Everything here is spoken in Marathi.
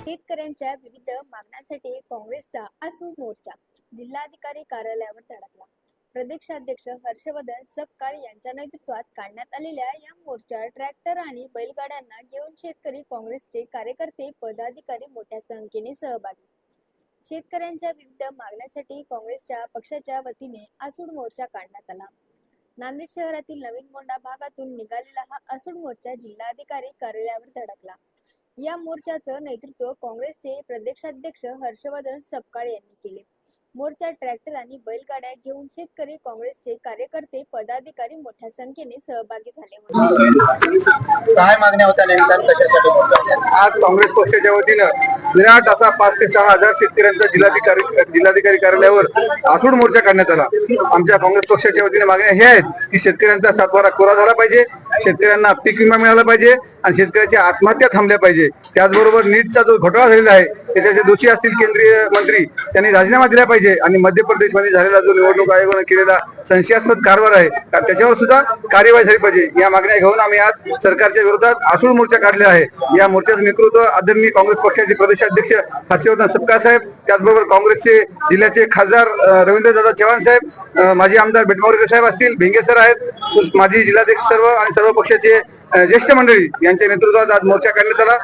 शेतकऱ्यांच्या विविध मागण्यांसाठी काँग्रेसचा आसूड मोर्चा जिल्हाधिकारी कार्यालयावर धडकला। प्रदेशाध्यक्ष हर्षवर्धन सपकाळ यांच्या नेतृत्वात काढण्यात आलेल्या या मोर्चात ट्रॅक्टर आणि बैलगाड्यांना घेऊन शेतकरी काँग्रेसचे कार्यकर्ते पदाधिकारी मोठ्या संख्येने सहभागी। शेतकऱ्यांच्या विविध मागण्यांसाठी काँग्रेसच्या पक्षाच्या वतीने आसूड मोर्चा काढण्यात आला। नांदेड शहरातील नवीन मोंढा भागातून निघालेला हा आसूड मोर्चा जिल्हाधिकारी कार्यालयावर धडकला। या मोर्चाचं नेतृत्व काँग्रेसचे प्रदेशाध्यक्ष हर्षवर्धन सपकाळ यांनी केले। मोर्चात ट्रॅक्टर आणि बैलगाड्या घेऊन शेतकरी काँग्रेसचे कार्यकर्ते पदाधिकारी मोठ्या संख्येने सहभागी झाले होते। काय मागण्या होत्या नेमक्या? आज काँग्रेस पक्षाच्या वतीनं विराट असा 5 ते 6 हजार शेतकऱ्यांचा जिल्हाधिकारी कार्यालयावर आसूड मोर्चा काढण्यात आला। आमच्या काँग्रेस पक्षाच्या वतीने मागण्या हे आहेत की शेतकऱ्यांचा 7वारा कोरा झाला पाहिजे, शेतकऱ्यांना पीक विमा मिळाला पाहिजे आणि शेतकऱ्याच्या आत्महत्या थांबल्या पाहिजे। त्याचबरोबर नीटचा जो घोटाळा झालेला आहे त्याचे दोषी असतील केंद्रीय मंत्री त्यांनी राजीनामा दिला पाहिजे आणि मध्य प्रदेशमध्ये झालेला जो निवडणूक आयोगाने केलेला संशयास्पद कारभार आहे त्याच्यावर सुद्धा कार्यवाही झाली पाहिजे। या मागण्या घेऊन आम्ही आज सरकारच्या विरोधात आसूड मोर्चा काढला आहे। या मोर्चाचं नेतृत्व आदरणीय काँग्रेस पक्षाचे प्रदेशाध्यक्ष हर्षवर्धन सपकाळ साहेब, त्याचबरोबर काँग्रेसचे जिल्ह्याचे खासदार रवींद्रदादा चव्हाण साहेब, माजी आमदार बेटमावरेकर साहेब असतील, भिंगे सर आहेत, माजी जिल्हाध्यक्ष सर्व आणि सर्व पक्षाचे ज्येष्ठ मंडळी यांच्या नेतृत्वात आज मोर्चा काढण्यात आला।